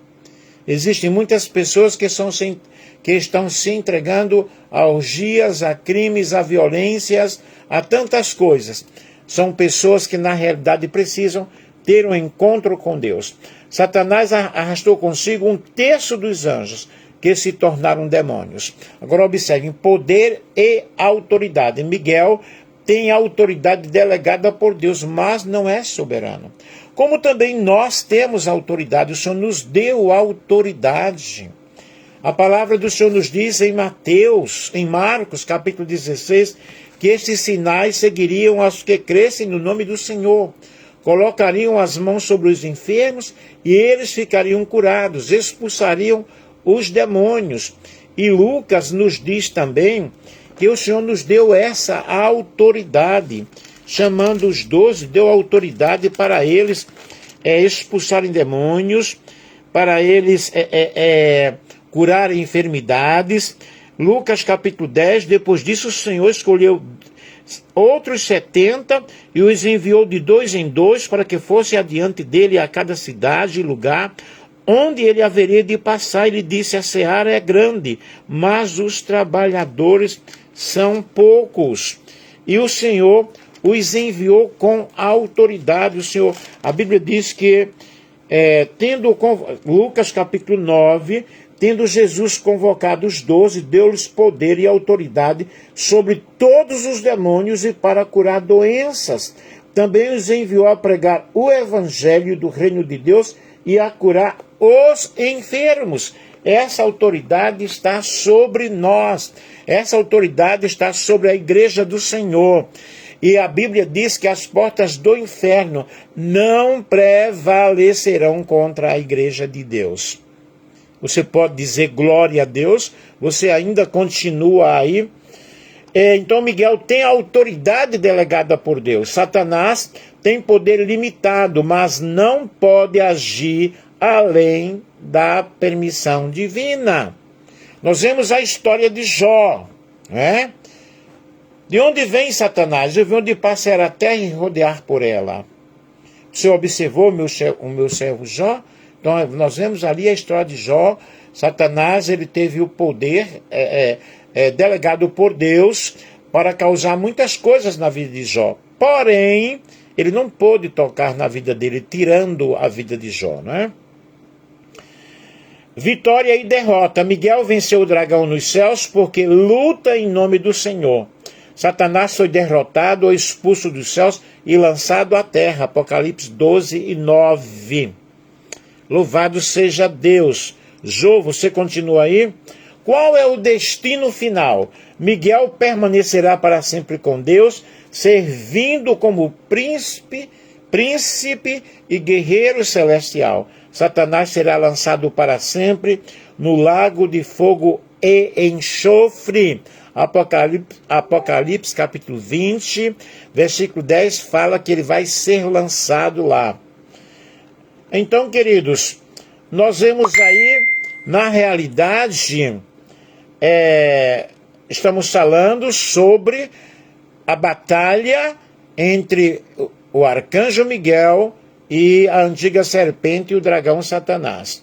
Existem muitas pessoas que estão se entregando a orgias, a crimes, a violências, a tantas coisas. São pessoas que na realidade precisam ter um encontro com Deus. Satanás arrastou consigo um terço dos anjos, que se tornaram demônios. Agora observem, poder e autoridade. Miguel tem autoridade delegada por Deus, mas não é soberano. Como também nós temos autoridade, o Senhor nos deu autoridade. A palavra do Senhor nos diz em Marcos, capítulo 16, que estes sinais seguiriam aos que crescem no nome do Senhor. Colocariam as mãos sobre os enfermos e eles ficariam curados, expulsariam os demônios. E Lucas nos diz também que o Senhor nos deu essa autoridade. chamando os 12, deu autoridade para eles expulsarem demônios, para eles curarem enfermidades. Lucas capítulo 10, depois disso o Senhor escolheu outros 70 e os enviou de 2 em 2 para que fosse adiante dele a cada cidade e lugar onde ele haveria de passar. Ele disse: a seara é grande, mas os trabalhadores são poucos. E o Senhor os enviou com autoridade. O Senhor, a Bíblia diz que, Lucas capítulo 9, tendo Jesus convocado os 12, deu-lhes poder e autoridade sobre todos os demônios e para curar doenças. Também os enviou a pregar o evangelho do reino de Deus e a curar os enfermos. Essa autoridade está sobre nós. Essa autoridade está sobre a igreja do Senhor. E a Bíblia diz que as portas do inferno não prevalecerão contra a igreja de Deus. Você pode dizer glória a Deus, você ainda continua aí. Então Miguel tem autoridade delegada por Deus. Satanás tem poder limitado, mas não pode agir além da permissão divina. Nós vemos a história de Jó, né? De onde vem Satanás? Ele vem de passear a terra e rodear por ela. Você observou o meu servo Jó? Então nós vemos ali a história de Jó. Satanás, ele teve o poder delegado por Deus para causar muitas coisas na vida de Jó. Porém, ele não pôde tocar na vida dele, tirando a vida de Jó, né? Vitória e derrota. Miguel venceu o dragão nos céus porque luta em nome do Senhor. Satanás foi derrotado ou expulso dos céus e lançado à terra. Apocalipse 12 e 9. Louvado seja Deus. Jô, você continua aí? Qual é o destino final? Miguel permanecerá para sempre com Deus, servindo como príncipe e guerreiro celestial. Satanás será lançado para sempre no lago de fogo e enxofre. Apocalipse capítulo 20, versículo 10, fala que ele vai ser lançado lá. Então, queridos, nós vemos aí, na realidade, estamos falando sobre a batalha entre o arcanjo Miguel e a antiga serpente e o dragão Satanás.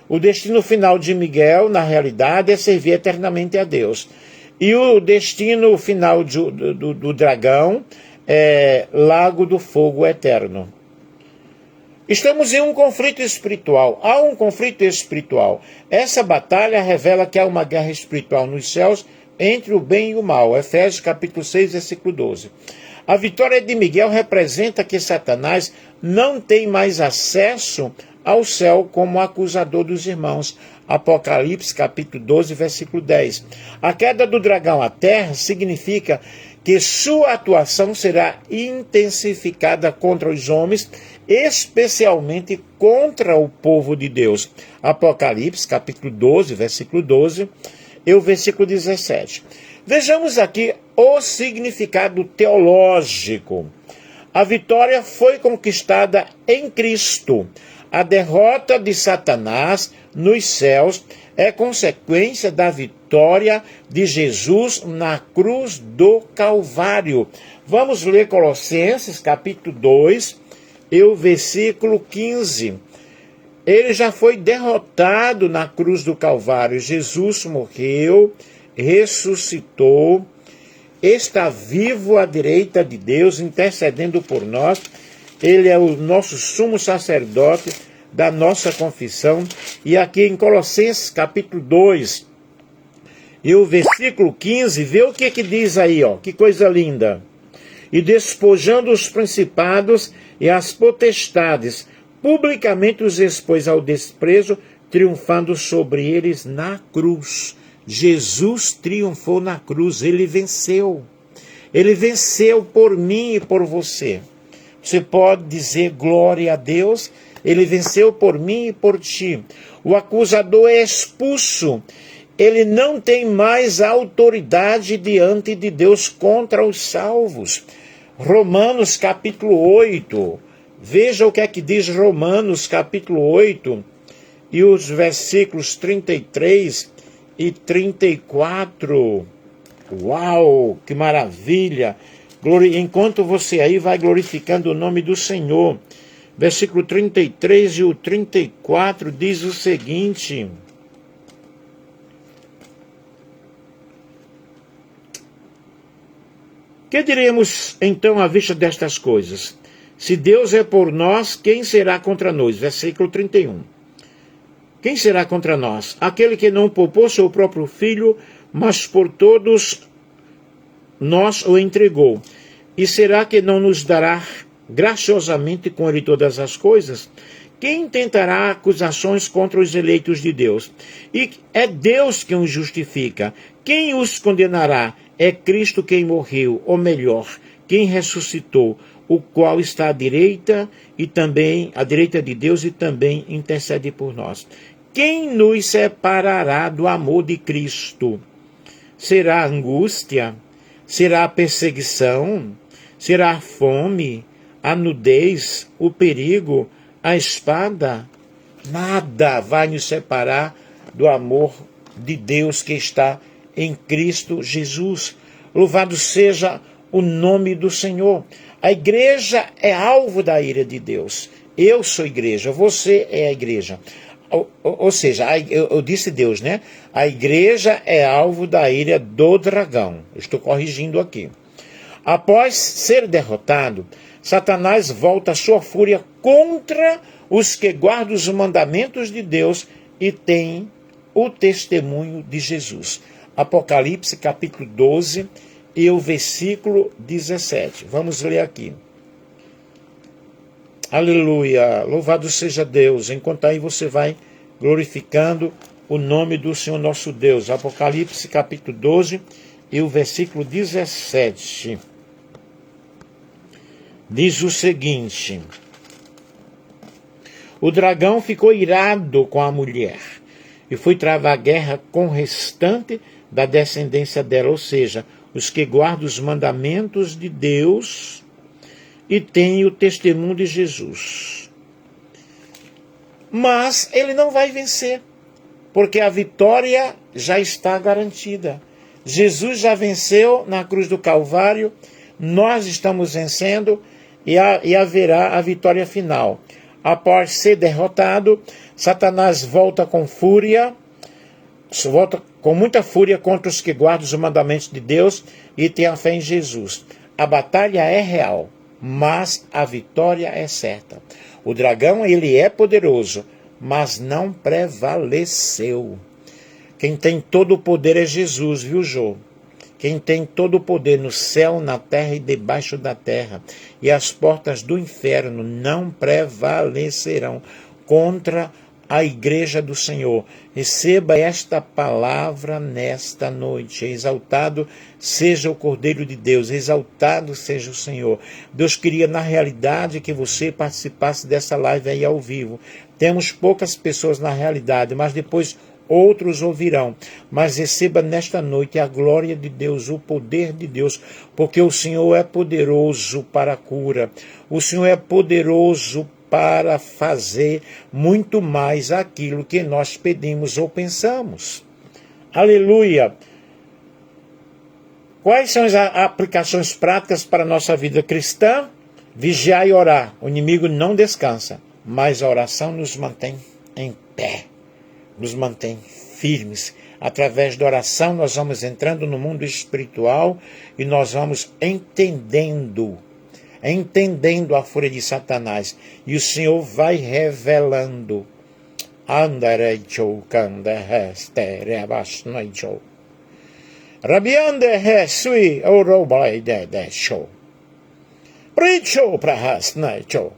O destino final de Miguel, na realidade, é servir eternamente a Deus. E o destino final do dragão é lago do fogo eterno. Estamos em um conflito espiritual. Há um conflito espiritual. Essa batalha revela que há uma guerra espiritual nos céus entre o bem e o mal. Efésios capítulo 6, versículo 12. A vitória de Miguel representa que Satanás não tem mais acesso ao céu como acusador dos irmãos. Apocalipse capítulo 12, versículo 10. A queda do dragão à terra significa que sua atuação será intensificada contra os homens, especialmente contra o povo de Deus. Apocalipse capítulo 12, versículo 12 e o versículo 17. Vejamos aqui o significado teológico. A vitória foi conquistada em Cristo. A derrota de Satanás nos céus é consequência da vitória de Jesus na cruz do Calvário. Vamos ler Colossenses capítulo 2 e o versículo 15. Ele já foi derrotado na cruz do Calvário. Jesus morreu, ressuscitou, está vivo à direita de Deus, intercedendo por nós. Ele é o nosso sumo sacerdote da nossa confissão. E aqui em Colossenses capítulo 2 e o versículo 15, vê o que diz aí, ó, que coisa linda. E despojando os principados e as potestades, publicamente os expôs ao desprezo, triunfando sobre eles na cruz. Jesus triunfou na cruz, ele venceu. Ele venceu por mim e por você. Você pode dizer glória a Deus, ele venceu por mim e por ti. O acusador é expulso. Ele não tem mais autoridade diante de Deus contra os salvos. Romanos capítulo 8. Veja o que é que diz Romanos capítulo 8 e os versículos 33 e 34. Uau, que maravilha! Enquanto você aí vai glorificando o nome do Senhor. Versículo 33 e o 34 diz o seguinte: que diremos então à vista destas coisas? Se Deus é por nós, quem será contra nós? Versículo 31. Quem será contra nós? Aquele que não poupou seu próprio filho, mas por todos nós o entregou. E será que não nos dará graciosamente com ele todas as coisas? Quem tentará acusações contra os eleitos de Deus? E é Deus quem os justifica. Quem os condenará? É Cristo quem morreu, ou melhor, quem ressuscitou, o qual está à direita de Deus e também intercede por nós. Quem nos separará do amor de Cristo? Será a angústia? Será a perseguição? Será a fome? A nudez? O perigo? A espada? Nada vai nos separar do amor de Deus que está em Cristo Jesus. Louvado seja o nome do Senhor. A igreja é alvo da ira de Deus. Eu sou igreja, você é a igreja. Ou seja, eu disse Deus, né? A igreja é alvo da ira do dragão. Estou corrigindo aqui. Após ser derrotado, Satanás volta a sua fúria contra os que guardam os mandamentos de Deus e têm o testemunho de Jesus. Apocalipse capítulo 12 e o versículo 17. Vamos ler aqui. Aleluia, louvado seja Deus. Enquanto aí você vai glorificando o nome do Senhor nosso Deus. Apocalipse capítulo 12 e o versículo 17. Diz o seguinte: o dragão ficou irado com a mulher e foi travar guerra com o restante da descendência dela, ou seja, os que guardam os mandamentos de Deus e têm o testemunho de Jesus. Mas ele não vai vencer, porque a vitória já está garantida. Jesus já venceu na cruz do Calvário, nós estamos vencendo e haverá a vitória final. Após ser derrotado, Satanás volta com fúria, volta com muita fúria contra os que guardam os mandamentos de Deus e têm a fé em Jesus. A batalha é real, mas a vitória é certa. O dragão, ele é poderoso, mas não prevaleceu. Quem tem todo o poder é Jesus, viu, Jô? Quem tem todo o poder no céu, na terra e debaixo da terra. E as portas do inferno não prevalecerão contra a igreja do Senhor. Receba esta palavra nesta noite. Exaltado seja o Cordeiro de Deus, exaltado seja o Senhor. Deus queria, na realidade, que você participasse dessa live aí ao vivo. Temos poucas pessoas na realidade, mas depois outros ouvirão. Mas receba nesta noite a glória de Deus, o poder de Deus, porque o Senhor é poderoso para a cura. O Senhor é poderoso para fazer muito mais aquilo que nós pedimos ou pensamos. Aleluia! Quais são as aplicações práticas para a nossa vida cristã? Vigiar e orar. O inimigo não descansa, mas a oração nos mantém em pé, nos mantém firmes. Através da oração nós vamos entrando no mundo espiritual e nós vamos entendendo a fúria de Satanás. E o Senhor vai revelando. Rabiande resui orobai de show. Precho pra hasne cho.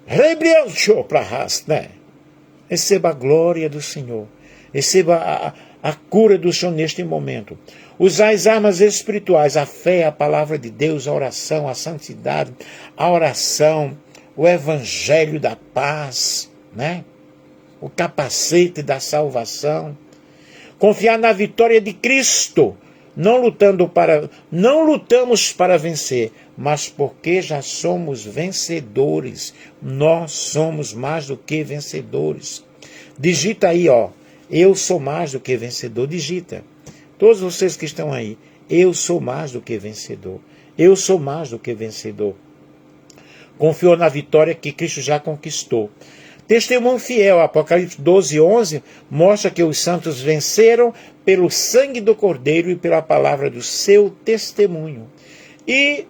Rebriancho pra hasne. Receba a glória do Senhor. Receba a cura do Senhor neste momento. Usar as armas espirituais, a fé, a palavra de Deus, a oração, a santidade, a oração, o evangelho da paz, né? O capacete da salvação. Confiar na vitória de Cristo. não lutamos para vencer, mas porque já somos vencedores. Nós somos mais do que vencedores. Digita aí, ó, eu sou mais do que vencedor. Digita. Todos vocês que estão aí, eu sou mais do que vencedor. Eu sou mais do que vencedor. Confiou na vitória que Cristo já conquistou. Testemunho fiel, Apocalipse 12:11, mostra que os santos venceram pelo sangue do Cordeiro e pela palavra do seu testemunho. E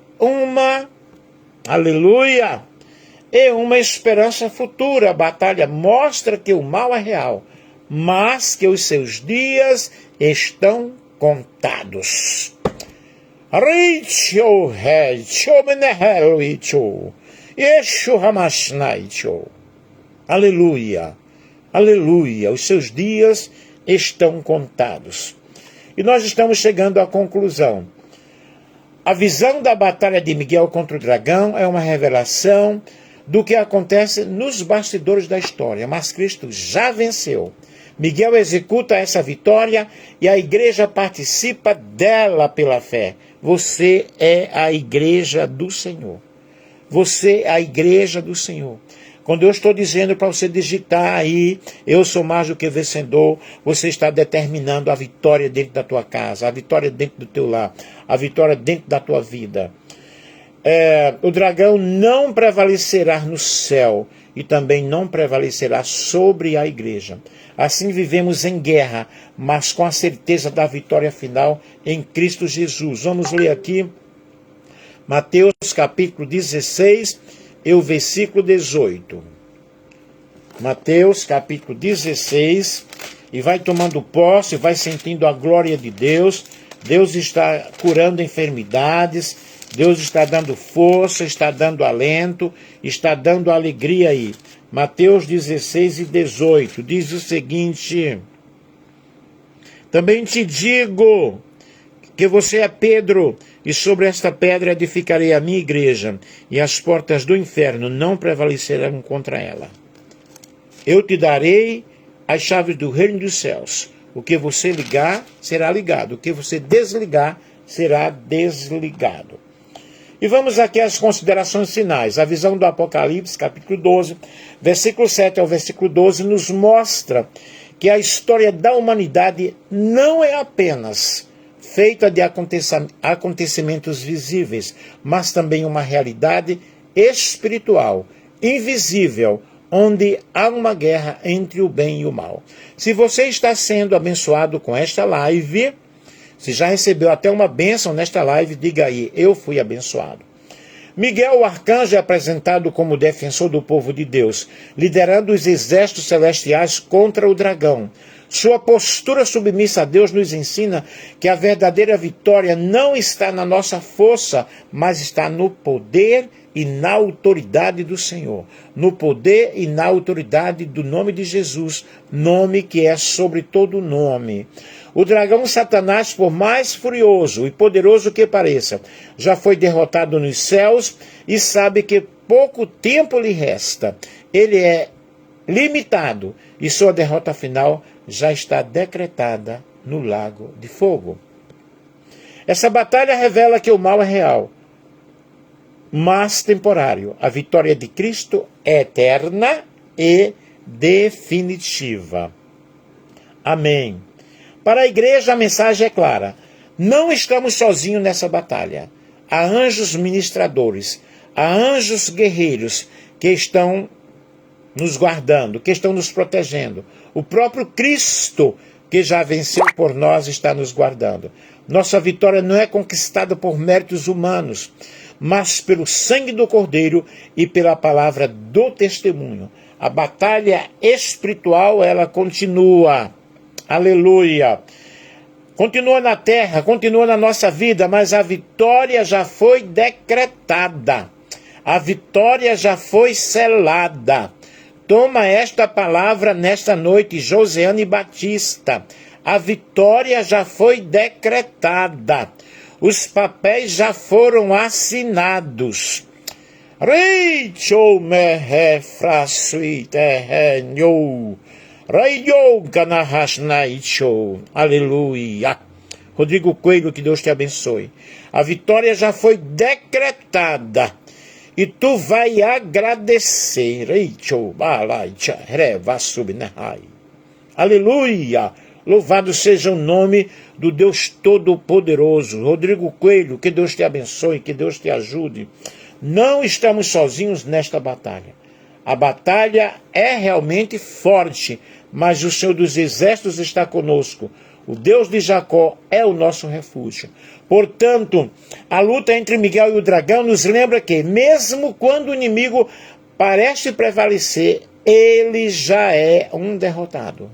aleluia, e uma esperança futura. A batalha mostra que o mal é real, mas que os seus dias estão contados. Aleluia, aleluia, os seus dias estão contados. E nós estamos chegando à conclusão. A visão da batalha de Miguel contra o dragão é uma revelação do que acontece nos bastidores da história, mas Cristo já venceu. Miguel executa essa vitória e a igreja participa dela pela fé. Você é a igreja do Senhor. Você é a igreja do Senhor. Quando eu estou dizendo para você digitar aí, eu sou mais do que vencedor, você está determinando a vitória dentro da tua casa, a vitória dentro do teu lar, a vitória dentro da tua vida. O dragão não prevalecerá no céu e também não prevalecerá sobre a igreja. Assim vivemos em guerra, mas com a certeza da vitória final em Cristo Jesus. Vamos ler aqui Mateus capítulo 16 e o versículo 18. Mateus capítulo 16, e vai tomando posse, vai sentindo a glória de Deus. Deus está curando enfermidades, Deus está dando força, está dando alento, está dando alegria aí. Mateus 16 e 18 diz o seguinte: também te digo que você é Pedro, e sobre esta pedra edificarei a minha igreja, e as portas do inferno não prevalecerão contra ela. Eu te darei as chaves do reino dos céus. O que você ligar, será ligado. O que você desligar, será desligado. E vamos aqui às considerações finais. A visão do Apocalipse, capítulo 12, versículo 7 ao versículo 12, nos mostra que a história da humanidade não é apenas feita de acontecimentos visíveis, mas também uma realidade espiritual, invisível, onde há uma guerra entre o bem e o mal. Se você está sendo abençoado com esta live, se já recebeu até uma bênção nesta live, diga aí, eu fui abençoado. Miguel, o arcanjo, é apresentado como defensor do povo de Deus, liderando os exércitos celestiais contra o dragão. Sua postura submissa a Deus nos ensina que a verdadeira vitória não está na nossa força, mas está no poder e na autoridade do Senhor. No poder e na autoridade do nome de Jesus, nome que é sobre todo nome. O dragão Satanás, por mais furioso e poderoso que pareça, já foi derrotado nos céus e sabe que pouco tempo lhe resta. Ele é limitado e sua derrota final já está decretada no lago de fogo. Essa batalha revela que o mal é real, mas temporário. A vitória de Cristo é eterna e definitiva. Amém. Para a igreja, a mensagem é clara. Não estamos sozinhos nessa batalha. Há anjos ministradores, há anjos guerreiros que estão nos guardando, que estão nos protegendo. O próprio Cristo, que já venceu por nós, está nos guardando. Nossa vitória não é conquistada por méritos humanos, mas pelo sangue do Cordeiro e pela palavra do testemunho. A batalha espiritual, ela continua. Aleluia! Continua na terra, continua na nossa vida, mas a vitória já foi decretada. A vitória já foi selada. Toma esta palavra nesta noite, Josiane Batista. A vitória já foi decretada. Os papéis já foram assinados. Reicho mehe frasuite henyo. Aleluia. Rodrigo Coelho, que Deus te abençoe. A vitória já foi decretada. E tu vai agradecer. Aleluia! Louvado seja o nome do Deus Todo-Poderoso. Rodrigo Coelho, que Deus te abençoe, que Deus te ajude. Não estamos sozinhos nesta batalha. A batalha é realmente forte, mas o Senhor dos Exércitos está conosco. O Deus de Jacó é o nosso refúgio. Portanto, a luta entre Miguel e o dragão nos lembra que, mesmo quando o inimigo parece prevalecer, ele já é um derrotado.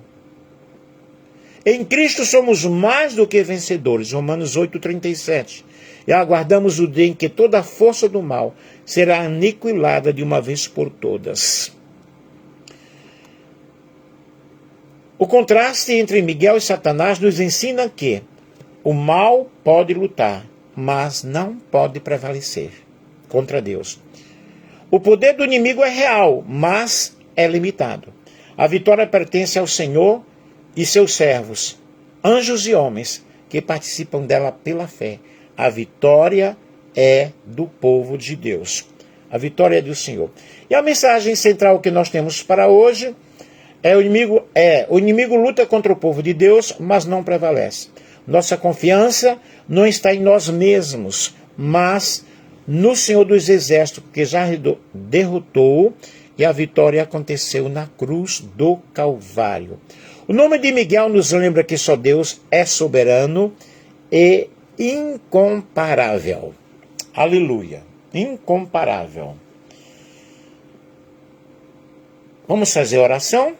Em Cristo somos mais do que vencedores. Romanos 8,37. E aguardamos o dia em que toda a força do mal será aniquilada de uma vez por todas. O contraste entre Miguel e Satanás nos ensina que o mal pode lutar, mas não pode prevalecer contra Deus. O poder do inimigo é real, mas é limitado. A vitória pertence ao Senhor e seus servos, anjos e homens, que participam dela pela fé. A vitória é do povo de Deus. A vitória é do Senhor. E a mensagem central que nós temos para hoje o inimigo luta contra o povo de Deus, mas não prevalece. Nossa confiança não está em nós mesmos, mas no Senhor dos Exércitos, que já derrotou, e a vitória aconteceu na cruz do Calvário. O nome de Miguel nos lembra que só Deus é soberano e incomparável. Aleluia. Incomparável. Vamos fazer oração?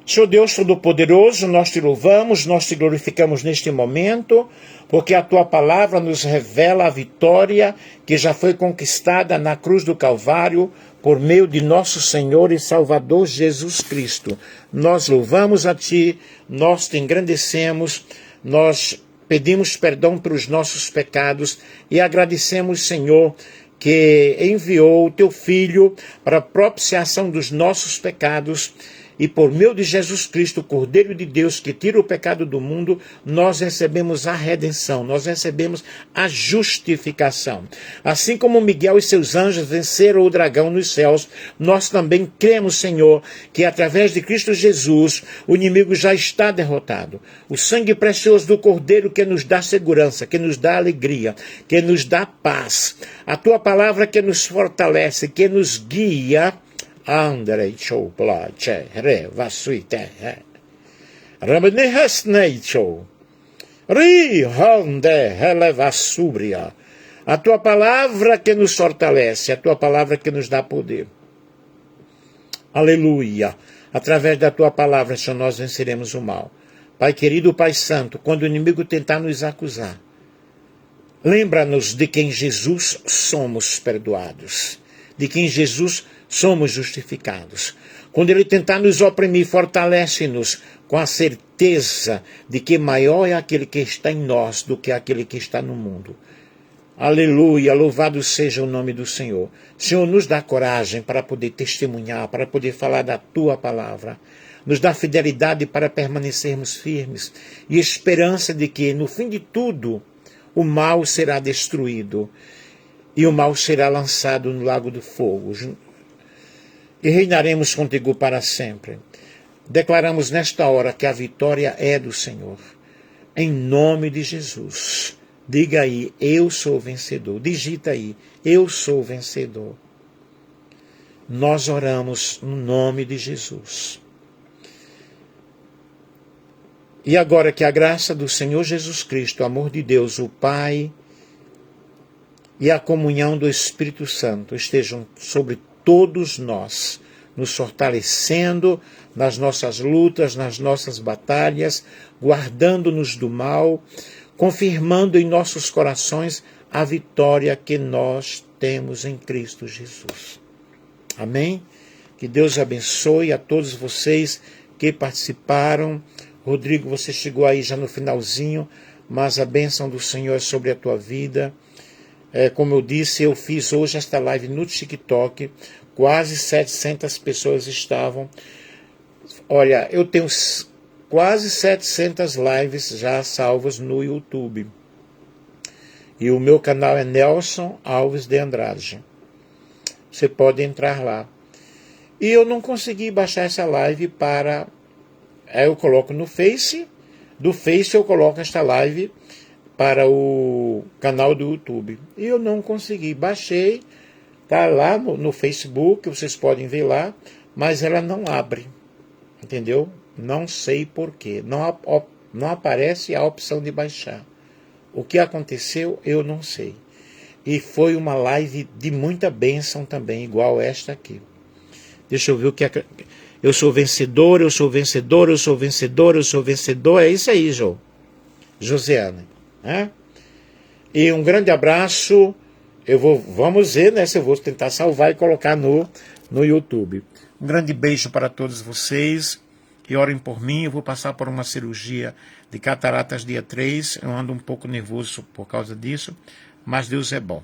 Senhor Deus Todo-Poderoso, nós te louvamos, nós te glorificamos neste momento, porque a tua palavra nos revela a vitória que já foi conquistada na cruz do Calvário por meio de nosso Senhor e Salvador Jesus Cristo. Nós louvamos a ti, nós te engrandecemos, nós pedimos perdão pelos nossos pecados e agradecemos, Senhor, que enviou o teu Filho para a propiciação dos nossos pecados. E por meio de Jesus Cristo, o Cordeiro de Deus, que tira o pecado do mundo, nós recebemos a redenção, nós recebemos a justificação. Assim como Miguel e seus anjos venceram o dragão nos céus, nós também cremos, Senhor, que através de Cristo Jesus, o inimigo já está derrotado. O sangue precioso do Cordeiro que nos dá segurança, que nos dá alegria, que nos dá paz. A tua palavra que nos fortalece, que nos guia. Andrei show plache re vasuite ramne hasnei show ri hande hele vasubria. A tua palavra que nos fortalece, a tua palavra que nos dá poder. Aleluia. Através da tua palavra, Senhor, nós venceremos o mal. Pai querido, Pai santo, quando o inimigo tentar nos acusar, lembra-nos de que em Jesus somos perdoados, de que em Jesus somos justificados. Quando ele tentar nos oprimir, fortalece-nos com a certeza de que maior é aquele que está em nós do que aquele que está no mundo. Aleluia, louvado seja o nome do Senhor. Senhor, nos dá coragem para poder testemunhar, para poder falar da tua palavra. Nos dá fidelidade para permanecermos firmes e esperança de que, no fim de tudo, o mal será destruído e o mal será lançado no lago do fogo. E reinaremos contigo para sempre. Declaramos nesta hora que a vitória é do Senhor. Em nome de Jesus. Diga aí, eu sou vencedor. Digita aí, eu sou vencedor. Nós oramos no nome de Jesus. E agora que a graça do Senhor Jesus Cristo, o amor de Deus, o Pai, e a comunhão do Espírito Santo estejam sobre todos nós, nos fortalecendo nas nossas lutas, nas nossas batalhas, guardando-nos do mal, confirmando em nossos corações a vitória que nós temos em Cristo Jesus. Amém? Que Deus abençoe a todos vocês que participaram. Rodrigo, você chegou aí já no finalzinho, mas a bênção do Senhor é sobre a tua vida. Como eu disse, eu fiz hoje esta live no TikTok, quase 700 pessoas estavam. Olha, eu tenho quase 700 lives já salvas no YouTube. E o meu canal é Nelson Alves de Andrade. Você pode entrar lá. E eu não consegui baixar essa live para... Aí eu coloco no Face. Do Face eu coloco esta live para o canal do YouTube. E eu não consegui. Baixei. Tá lá no Facebook. Vocês podem ver lá. Mas ela não abre. Entendeu? Não sei porquê. Não aparece a opção de baixar. O que aconteceu, eu não sei. E foi uma live de muita bênção também, igual esta aqui. Deixa eu ver o que é. Eu sou vencedor, eu sou vencedor, eu sou vencedor, eu sou vencedor. É isso aí, Josiane. Né? E um grande abraço. Vamos ver, né? Se eu vou tentar salvar e colocar no YouTube. Um grande beijo para todos vocês. E orem por mim. Eu vou passar por uma cirurgia de cataratas dia 3. Eu ando um pouco nervoso por causa disso. Mas Deus é bom.